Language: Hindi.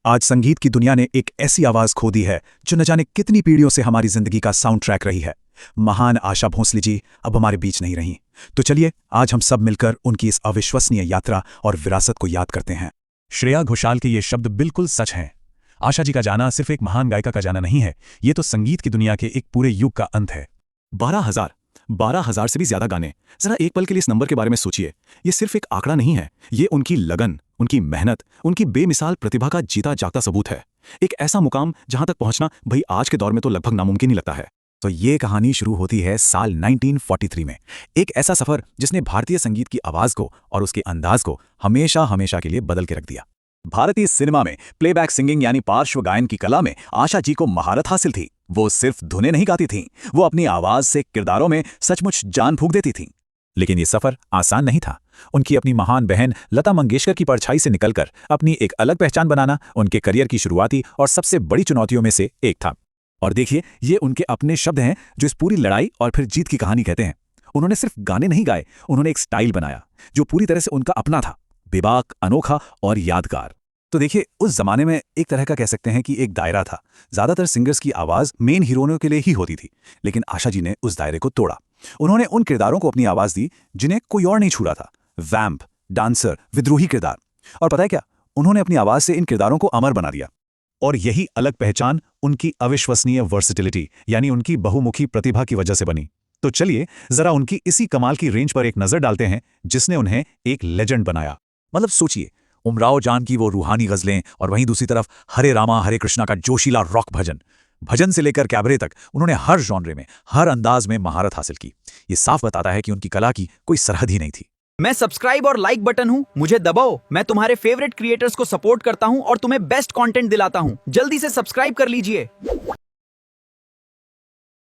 आज संगीत की दुनिया ने एक ऐसी आवाज खो दी है जो न जाने कितनी पीढ़ियों से हमारी जिंदगी का साउंड ट्रैक रही है। महान आशा भोसले जी अब हमारे बीच नहीं रही। तो चलिए आज हम सब मिलकर उनकी इस अविश्वसनीय यात्रा और विरासत को याद करते हैं। श्रेया घोषाल के ये शब्द बिल्कुल सच हैं। आशा जी का जाना सिर्फ एक महान गायिका का जाना नहीं है, ये तो संगीत की दुनिया के एक पूरे युग का अंत है। 12,000 से भी ज्यादा गाने। जरा एक पल के लिए इस नंबर के बारे में सोचिए। ये सिर्फ एक आंकड़ा नहीं है, ये उनकी लगन, उनकी मेहनत, उनकी बेमिसाल प्रतिभा का जीता जागता सबूत है। एक ऐसा मुकाम जहां तक पहुंचना भाई आज के दौर में तो लगभग नामुमकिन ही लगता है। तो ये कहानी शुरू होती है साल 1943 में। एक ऐसा सफर जिसने भारतीय संगीत की आवाज को और उसके अंदाज को हमेशा हमेशा के लिए बदल के रख दिया। भारतीय सिनेमा में प्लेबैक सिंगिंग यानी पार्श्व गायन की कला में आशा जी को महारत हासिल थी। वो सिर्फ धुनें नहीं गाती थीं, वो अपनी आवाज से किरदारों में सचमुच जान फूंक देती थीं। लेकिन ये सफर आसान नहीं था। उनकी अपनी महान बहन लता मंगेशकर की परछाई से निकलकर अपनी एक अलग पहचान बनाना उनके करियर की शुरुआती और सबसे बड़ी चुनौतियों में से एक था। और देखिए, ये उनके अपने शब्द हैं जो इस पूरी लड़ाई और फिर जीत की कहानी कहते हैं। उन्होंने सिर्फ गाने नहीं गाए, उन्होंने एक स्टाइल बनाया जो पूरी तरह से उनका अपना था, बेबाक, अनोखा और यादगार। तो देखिए, उस जमाने में एक तरह का कह सकते हैं कि एक दायरा था। ज्यादातर सिंगर्स की आवाज मेन हीरोइनों के लिए ही होती थी, लेकिन आशा जी ने उस दायरे को तोड़ा। उन्होंने उन किरदारों को अपनी आवाज दी जिन्हें कोई और नहीं छू रहा था। वैम्प, डांसर, विद्रोही किरदार। और पता है क्या, उन्होंने अपनी आवाज से इन किरदारों को अमर बना दिया। और यही अलग पहचान उनकी अविश्वसनीय वर्सिटिलिटी यानी उनकी बहुमुखी प्रतिभा की वजह से बनी। तो चलिए जरा उनकी इसी कमाल की रेंज पर एक नजर डालते हैं जिसने उन्हें एक लेजेंड बनाया। मतलब सोचिए, उमराव जान की वो रूहानी गजलें और वहीं दूसरी तरफ हरे रामा हरे कृष्णा का जोशीला रॉक भजन। भजन से लेकर कैबरे तक उन्होंने हर जॉनरे में, हर अंदाज में महारत हासिल की। ये साफ बताता है कि उनकी कला की कोई सरहद ही नहीं थी। मैं सब्सक्राइब और लाइक बटन हूं, मुझे दबाओ। मैं तुम्हारे फेवरेट क्रिएटर्स को सपोर्ट करता हूं और तुम्हें बेस्ट कंटेंट दिलाता हूं। जल्दी से सब्सक्राइब कर लीजिए।